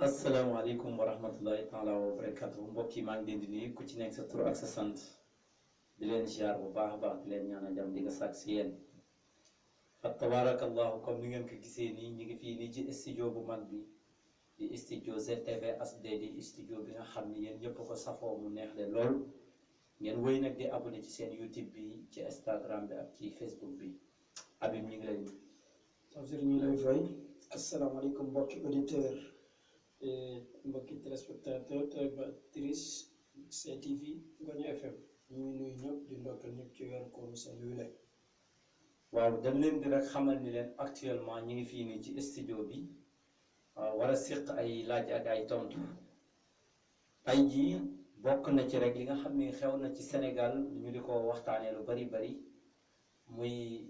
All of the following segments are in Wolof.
asalaamaaleykum wa rahmatullahi taala wa barakatuh mbokk yi maa ngi leen di nuyu ku ci nekk sa tur ak sa sant di leen ziar bu baax a baax di leen ñaanal jàmm di nga sàkk si yéen fa tabarakallahu comme ni ngeen ko gisee nii ñu ngi fii nii ci studio bu mag bi di studio ZTV HD di studio bi nga xam ni yéen ñëpp ko safoo mu neex de lool ngeen wéy nag di abonné ci seen YouTube bi ci Instagram bi ak ci Facebook bi Habib ñu ngi lay nuyu. Tafsir ñu lay fay asalaamaaleykum mbokki auditeur mbokki téléspectateur téléspectatrice CTV Ngoño FM ñu ngi nuyu ñëpp di ndokkal ñëpp ci weeru koor sa luy lay waaw dañ leen di rek xamal ni leen actuellement ñu ngi fii nii ci studio bi war a séq ay laaj ak ay tontu tey jii bokk na ci rek li nga xam ni xew na ci Sénégal ñu di ko waxtaanee lu bari muy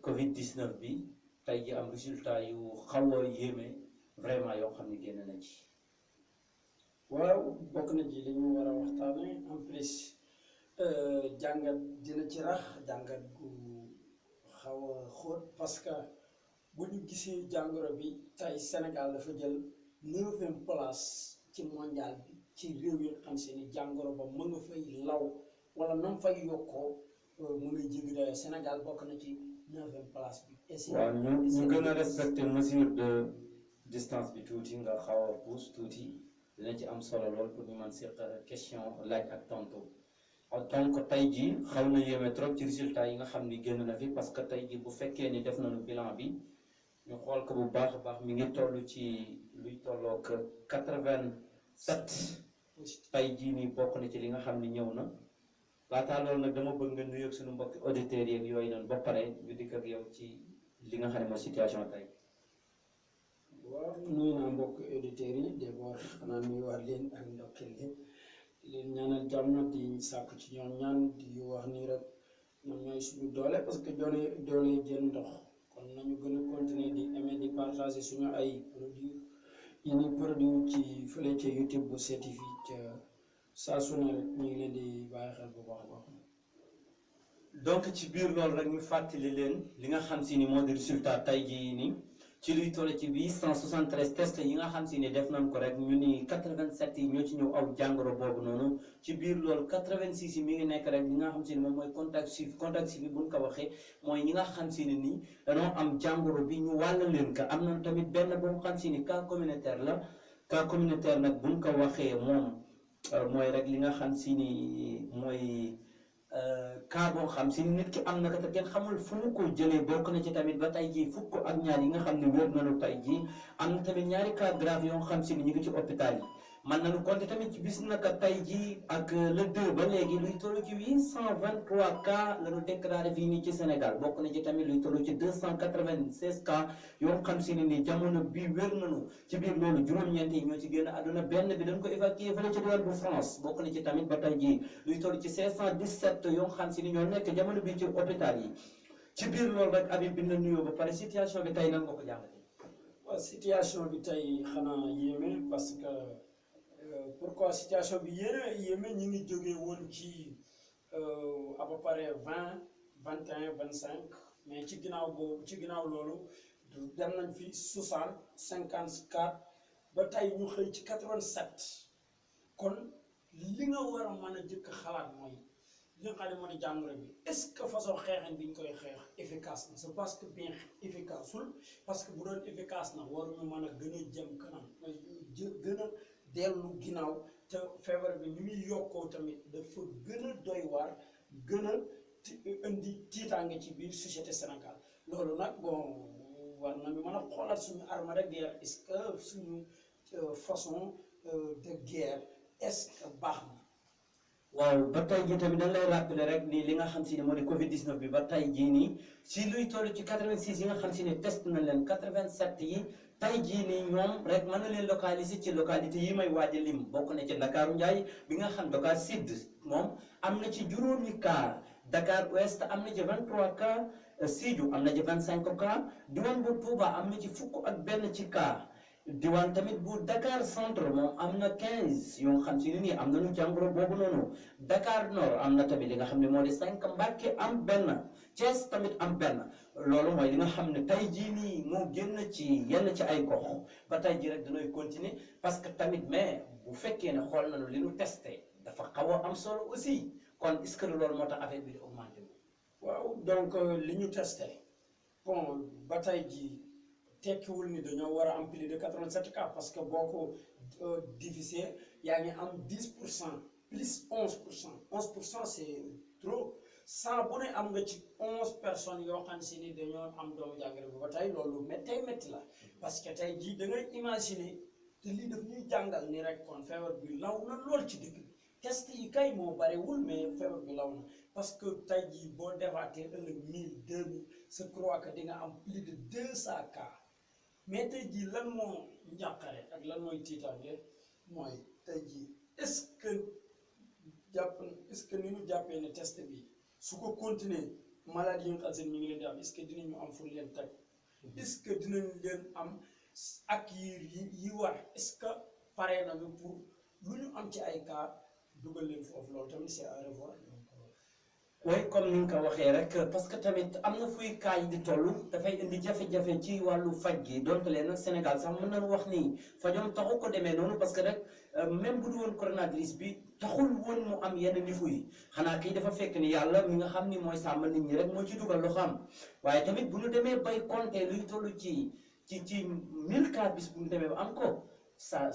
Covid 19 bi tey ji am résultat yu xaw a yéeme vraiment yoo xam ne génn na ci. waaw bokk na ci li ñu war a waxtaane en plus jàngat dina ci rax jàngat gu xaw a xóot parce que bu ñu gisee jàngoro bi tey Sénégal dafa jël 9e place ci mondial bi ci réew yi xam se ni jàngoro ba mën nga fay law wala nam fay yokkoo mu ngay jéggi dayoo Sénégal bokk na ci 9e place bi. waaw ñu gën a respecter mesure de distance bi tuuti nga xaw a pousse tuuti dina ci am solo lool pour ñu mën seq question laaj ak tontu donc tey jii xaw na yéeme trop ci résultat yi nga xam ni génn na fi parce que tey jii bu fekkee ni def nañu bilan bi ñu xool ko bu baax a baax mi ngi toll ci luy tollook 87 tey jii nii bokk na ci li nga xam ni ñëw na. laataa loolu nag dama bëgg nga nuyoog suñu mbokki auditeurs yeeg yooyu noonu ba pare ñu dikk ak yow ci li nga xam ne mooy situation tey. waaw nuyu naa mbokki auditeurs yi d'abord xanaa nuyuwaat leen ak ndokkeel leen ñaanal jàmm di sàkku ci ñoom ñaan di wax nii rek ñoom ñooy suñu doole parce que doole jën ndox kon nañu gën a continuer di aimer di partager suñu ay produits yi ñuy produit ci fële ca YouTube bu CTV ca saa su ne rek ñu ngi leen di bàyyi xel bu baax a baax. donc ci biir loolu rek ñu fàttali leen li nga xam si ni moo di résultat tey jii nii ci luy toll ci 873 tests yi nga xam si ni def nañ ko rek ñu ni 87 yi ñoo ci ñëw aw jàngoro boobu noonu ci biir loolu 86 yi mi ngi nekk rek li nga xam si ni moom mooy contact suivi bi buñ ko waxee mooy ñi nga xam si ni nii dañoo am jàngoro bi ñu wàll leen ka am na tamit benn boo xam si ni cas communautaire la cas communautaire nag buñ ko waxee moom mooy rek li nga xam si ni mooy cas boo xam si nit ki am na ko te kenn xamul fu mu ko jëlee bokk na ci tamit ba tey jii fukk ak ñaar yi nga xam ne wér nañu tey jii am na tamit ñaari cas grave yoo xam si ni ñu ngi ci hôpital yi man nañu compter tamit ci bis naka tey jii ak le 2 ba léegi luy toll ci 823 cas la ñu déclaré fii nii ci Sénégal bokk na ci tamit luy toll ci 296 cas yoo xam si ni jamono bii wér nañu ci biir loolu juróom-ñeent yi ñoo ci génn àdduna benn bi dañ ko évacué fële ci diwaan bu France bokk na ci tamit ba tey jii luy toll ci 517 yoo xam si ni ñoo nekk jamono bii ci hôpital yi ci biir loolu rek Habib bi na nuyoo ba pare situation bi tey nan nga ko jàngatee. waaw situation bi tey xanaa yéeme parce que pourquoi situation bi yéeme ñu ngi jógee woon ci à peu près 20 21 25 mais ci ginnaaw loolu dem nañ fi 60 54 ba tey ñu xëy ci 87 kon li nga war a mën a jëkk xalaat mooy li nga xam ne moo di jàngoro bi est-ce que façon xeexin bi ñu koy xeex efficace na c'est parce que bien efficaceul parce que bu doon efficace na waruñu mën a gën a jëm kanam gën a dellu ginnaaw te feebar bi ni muy yokkoo tamit dafa gën a doy waar gën a indi tiitaange ci biir société Sénégal loolu nag bon war nañu mën a xoolaat suñu arme de guerre est-ce que suñu façon de guerre est-ce que baax na. waaw ba tey jii tamit dañ lay rappeler rek ni li nga xam si ne moo di Covid 19 bi ba tey jii nii si luy toll ci 86 yi nga xam si ne test na leen 87 yi tey jii nii ñoom rek mën na leen localiser ci localité yi may waaj a lim bokk na ci Dakar Ndiaye bi nga xam Dakar Sud moom am na ci juróomi cas Dakar Ouest am na ci 23 cas Sédhiou am na ci 25 cas diwaan bu Touba am na ci fukk ak benn ci cas. diwaan tamit bu Dakar centre moom am na 15 yoo xam si ne nii am nañu jàngoro boobu noonu Dakar Nord am na tamit li nga xam ne moo di 5 Mbàkke am benn Thiès tamit am benn loolu mooy li nga xam ne tey jii nii moo génn ci yenn ci ay gox ba tey jii rek danoy continuer parce que tamit mais bu fekkee ne xool nañu li ñu testé dafa xaw a am solo aussi kon est-ce que loolu moo tax affaire bi di augmenté waaw donc li ñu testé bon ba tey jii tekkiwul ni dañoo war a am plus de 87 cas parce que boo ko divisé yaa ngi am 10% plus 11%. 11% c'est trop 100 bu ne am nga ci 11 personnes yoo xam si ni dañoo am doomu jàngoro bi ba tey loolu métti la parce que tey jii da ngay imaginer te lii daf ñuy jàngal ni rek kon feebar bi law na lool ci dëkk bi test yi kay moo bariwul mais feebar bi law na parce que tey jii boo defaatee ëllëg 1000 2000 je crois que di nga am plus de 200 cas mais tey jii lan moo njàqare ak lan mooy tiitaange mooy tey jii est-ce que ni ñu jàppee ne test bi su ko continuer maladie yi nga xam ne ñu ngi leen di am est-ce que dinañu am fu leen teg est-ce que dinañ leen am ak yi war est-ce que pare nañu pour lu ñu am ci ay cas dugal leen foofu loolu tamit c'est à revoir. oui comme ni nga ko waxee rek parce que tamit am na fuy cas yi di toll dafay indi jafe-jafe ci wàllu faj gi donc leen nag Sénégal sax mën nañu wax ni fajom taxu ko demee noonu parce que rek même bu du woon coronavirus bi taxul woon mu am yenn niveau yi xanaa kii dafa fekk ni yàlla mi nga xam ni mooy sàmm nit ñi rek moo ci dugal loo xam waaye tamit bu ñu demee bay compter luy toll ci 1000 cas bis bu ñu demee ba am ko ça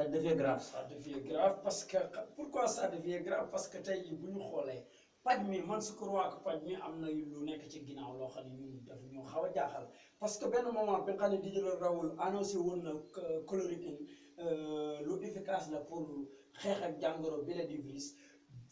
devient grave. ça devient grave parce que pourquoi ça devient grave parce que tey jii bu ñu xoolee. paj mi man su ko crois que paj mi am na lu nekk ci ginnaaw loo xam ne ñun daf ñoo xaw a jaaxal parce que benn moment bi nga xam ne di jëlal rawul annoncé woon na chloroquine lu efficace la pour xeex ak jàngoro bi la di virus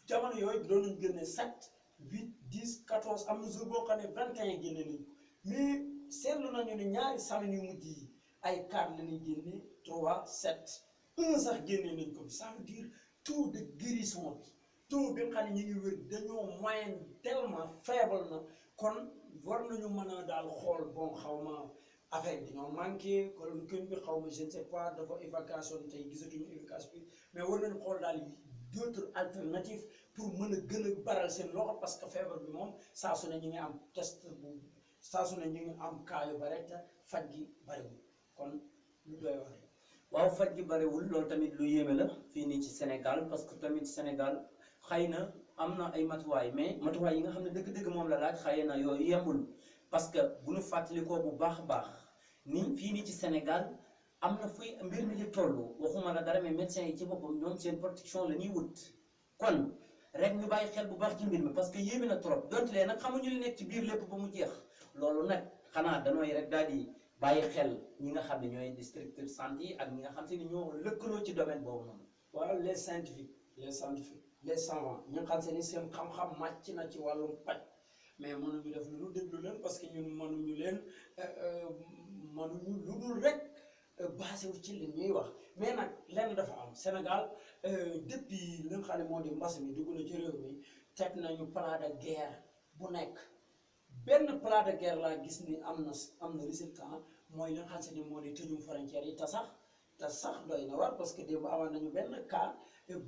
jamono yooyu doon nañu génne 7 8 10 14 am na jour boo xam ne 21 génne nañu mais seetlu nañu ne ñaari semaines yu mujj yi ay 4 la ñuy génne 3 7 1 sax génne nañ ko ça veut dire taux de guérison bi. taux bi nga xam ne ñu ngi wér dañoo moyen tellement faible na kon war nañu mën a daal xool bon xaw ma affaire bi ñoo manqué kon kën bi xaw ma je ne sais pas dafa évacuation tey gisatuñu évacuation bi mais war nañu xool daal d'autres alternatives pour mën a gën a baral seen loxo parce que feebar bi moom saa su ne ñu ngi am test bu saa su ne ñu ngi am cas yu bare te faj gi bariwul kon lu doy wax. waaw faj gi bariwul loolu tamit lu yéeme la fii nii ci Sénégal parce que tamit Sénégal. xëy na am na ay matuwaay mais matuwaay yi nga xam ne dëgg-dëgg moom la laaj xëy na yooyu yembul parce que bu ñu fàttalikoo bu baax a baax ni fii nii ci Sénégal am na fuy mbir mi di toll waxuma la dara mais médecins yi ci boppam ñoom seen protection la ñuy wut kon rek ñu bàyyi xel bu baax ci mbir mi parce que yéeme na trop donte lee nag xamuñu li nekk ci biir lépp ba mu jeex loolu nag xanaa danooy rek daal di bàyyi xel ñi nga xam ne ñooy districteurs santé yi ak ñi nga xam te ni ñoo lëkkaloo ci domaine boobu noonu. waaw les scientifiques les savants ñu xam se ni seen xam-xam màcc na ci wàllum paj mais mënuñu def lu déglu leen parce que ñun mënuñu leen mënuñu lu dul rek basé wu ci li ñuy wax mais nag lenn dafa am Sénégal depuis li nga xam ne moo di mbas mi dugg na ci réew mi teg nañu plan de guerre bu nekk benn plan de guerre laa gis ni am na résultat mooy li nga xam se ni moo di tëjum frontière yi te sax doy na war parce que démb amoon nañu benn cas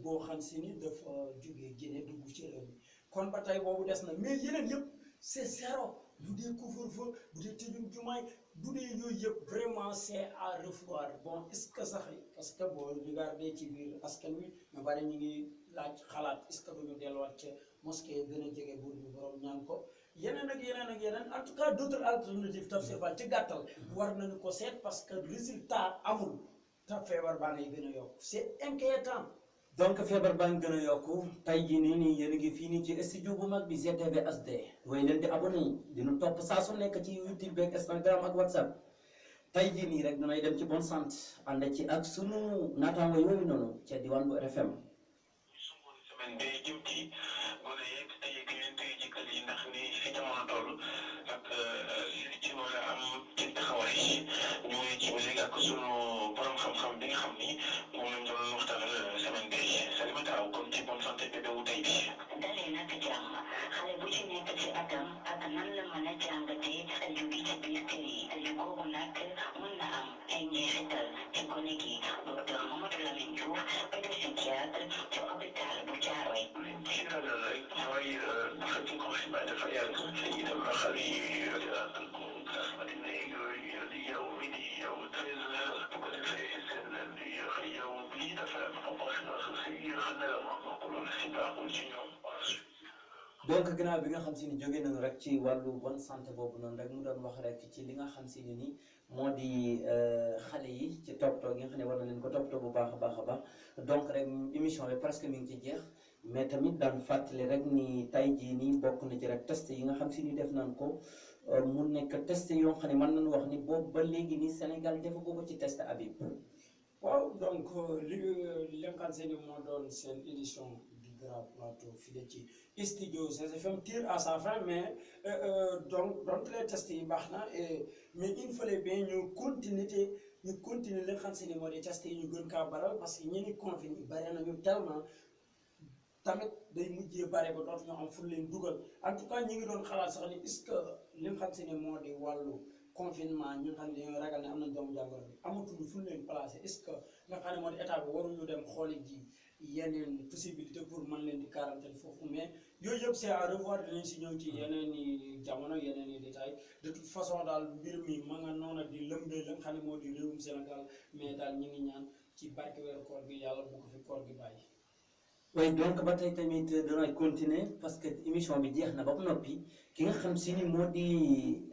boo xam si ni dafa jógee Guinée dugg ci réew mi kon ba tey boobu des na mais yeneen yëpp c'est zéro bu dee couvre-feu bu dee tëjum jumaay bu dee yooyu yëpp vraiment c'est à revoir bon est-ce que sax parce que boo regardé ci biir askan wi ñu bari ñu ngi laaj xalaat est-ce que duñu delluwaat ca mosquée gën a jege buur bi borom ñaan ko yeneen ak yeneen en tout cas d'autres alternatives Tafsir Fall ci gàttal war nañu ko seet parce que résultat amul te feebar baa ngay gën a yokk c'est inquiétant. donc feebar baa ngi gën a yokku tey jii nii yéen a ngi fii nii ci studio bu mag bi GTV HD way leen di abonné dinu topp saa su nekk ci YouTube beeg Instagram ak WhatsApp tey jii nii rek danay dem ci bonne santé ànd ci ak sunu naataango yooyu noonu ca diwaan bu RFM. semaine bi jëm ci gone yeeg tey ak yéen tey jëkkal yi ndax ni fi jamono toll ak li ci war a am ci taxawaay ñu ngi ci ba léegi ak sunu borom xam-xam bi nga xam ni moom lañ doon waxtaanal semaine bi Salimata Aw comme ci bonne santé bébé wu tey bi. dalee nag jàmm xale bu ci nekk ci atam ak nan la mën a jàngatee aju gi ci biir kër yi aju googu nag mën na am ay njeexital ci gone gi docteur Mamadou Lamine Diouf pédopsychiatre ci hôpital bu Thiaroye. ci rajo rek mooy dafa ci ko ba dafa yàgg dañuy dem ba xale yi matinée yooyu di yow midi yow 13h bu ko defee seen yow bii dafa am conséquence aussi nelaw donc loolu si baaxul ci ñoom. donc ginnaaw bi nga xam si ni jóge nañu rek ci wàllu bonne santé boobu noonu rek mu doon wax rek ci li nga xam si ni nii moo di xale yi ci toppatoo gi nga xam ne war na leen ko toppatoo bu baax a baax a baax donc rek émission bi presque mi ngi ci jeex mais tamit daan fàttali rek ni tay jii nii bokk na ci rek test yi nga xam si ni def nañ ko mu nekk test yoo xam ne mën nañu wax ni boobu ba léegi nii Sénégal defa ko ci test Habib. waaw donc li nga xam ne moo doon seen édition du Grand Plateau fii ci studio CSFM tire à sa fin mais donc les tests yi baax na mais il fallait bien ñu continuer li nga xam ne moo di test yi ñu gën kaa baral parce que ñi ni confiné yi bare nañu tellement tamit day mujjee bare ba dootuñu am fu leen dugal en tout cas ñi ngi doon xalaat sax ni est-ce que li nga xam ne moo di wàllu confinement ñu nga xam ne dañoo ragal ne am nañ doomu jàngoro bi amatuñu fu leen placé est-ce que nga xam ne moo di état bi waruñu dem xooli ji yeneen possibilité pour mën leen di quarantaine foofu mais yooyu yëpp c'est à revoir dinañ si ñëw ci yeneen i jamono yeneen i détails de toute façon daal mbir mi ma nga noona di lëmbee la nga xam ne moo di réewum Sénégal mais daal ñu ngi ñaan ci barke weeru koor gi yàlla bu ko fi koor gi bàyyi. oui donc ba tey tamit danay continuer parce que émission bi jeex na ba mu noppi ki nga xam si ni moo di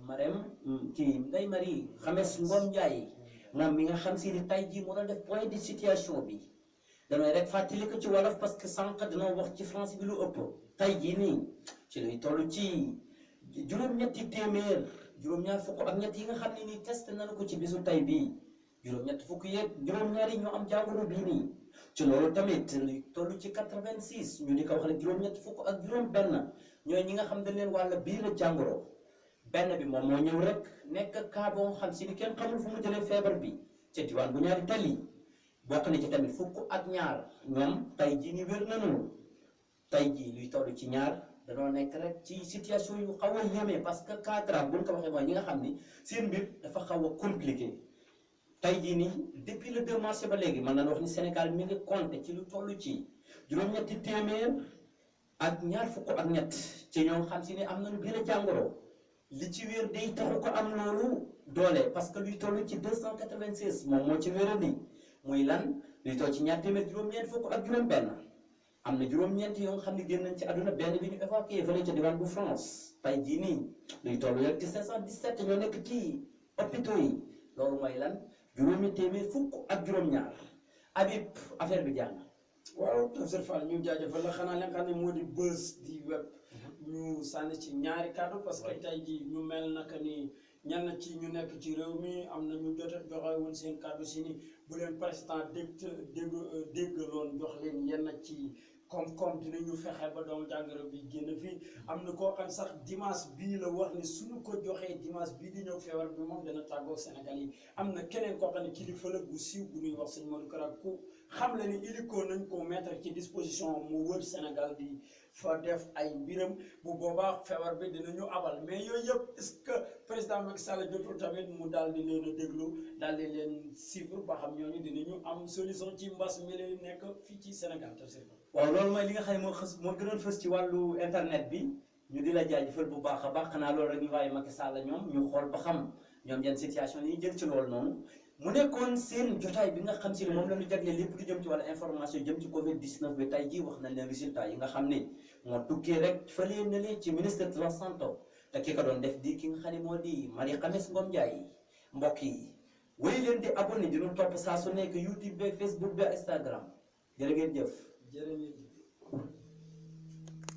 Ndeye Marie Xames Ngom Ndiaye moom mi nga xam si ni tay jii moo doon def point de situation bi damay rek fàttali ko ci wolof parce que sànq dina wax ci France bi lu ëpp tay jii nii ci lay toll ci juróom-ñetti téeméer juróom-ñaar fukk ak ñett yi nga xam ne nii test nañu ko ci bisu tay bii juróom-ñett fukk yeeg juróom-ñaar yi ñoo am jàngoro bii nii. ci loolu tamit li toll ci 86 ñu di ko wax ne juróom-ñett fukk ak juróom-benn ñooy ñi nga xam dañ leen wàll bii la jàngoro benn bi moom moo ñëw rek nekk cas boo xam si ni kenn xamul fu mu jëlee feebar bi ca diwaan bu ñaari tali bokk na ci tamit fukk ak ñaar ñoom tay jii ni wér nañu tay jii luy toll ci ñaar danoo nekk rek ci situation yu xaw a yéeme parce que cas grave bu ñu ko waxee mooy ñi nga xam ni seen mbir dafa xaw a compliqué. tey jii nii depuis le 2 mars ba léegi mën nañu wax ni Sénégal mi ngi compté ci lu toll ci juróom-ñetti téeméer ak ñaar fukk ak ñett ci ñoo xam si ne am nañu biir jàngoro li ci wér day taxu ko am loolu doole parce que luy toll ci 296 moom moo ci wérandi muy lan luy toll ci ñaar téeméer juróom-ñeent fukk ak juróom-benn am na juróom-ñeent yoo xam ne génn nañ ci àdduna benn bi ñu évacué fële ca diwaan bu France tey jii nii luy toll rek ci 517 ñoo nekk ci hôpitaux yi loolu mooy lan. juróomi téeméer fukk ak juróom-ñaar Habib affaire bi jàng. waaw Tafsir Fall ñu jaajëfal la xanaa li nga xam ne moo di buzz di web ñu sànni ci ñaari kàddu parce que tey jii ñu mel naka ni ñenn ci ñu nekk ci réew mi am na ñu joxe woon seen kàddu si ni bu leen président déggaloon jox leen yenn ci koom-koom dinañu fexe ba doomu jàngoro bi génn fii am na koo xam sax dimanche bii la wax ni suñu ko joxee dimanche bii di ñëw feebar bi moom dana tàggoo Sénégal yi am na keneen koo xam ne kilifa la bu siiw bu ñuy wax sëñ Modou Kara ku xam le ni iliko nañ ko mettre ci disposition mu wër Sénégal di fa def ay mbiram bu boobaa feebar bi dinañu abal mais yooyu yëpp est-ce que président Macky Sall jotul tamit mu daal di leen a déglu daal di leen suivre ba xam ñooñu dinañu am solution ci mbas mi lay nekk fii ci Sénégal te waaw loolu mooy li nga xam ne moo gënoon fës ci wàllu internet bi ñu di la jaajëfal bu baax a baax xanaa loolu rek ñu bàyyi Macky Sall ñoom ñu xool ba xam ñoom yan situation yi jël ci loolu noonu mu nekkoon seen jotaay bi nga xam si ne moom la ñu jagleel lépp lu jëm ci wàllu information jëm ci Covid 19 bi tey jii wax nañ leen résultat yi nga xam ne moo tukkee rek fële na leen ci ministre de la santé te ki ko doon def di ki nga xam ne moo di Marie Khemesse Ngom Ndiaye mbokk yi wéy leen di abonné di ñu topp saa su nekk YouTube beeg Facebook beeg Instagram jërë ngeen jëf.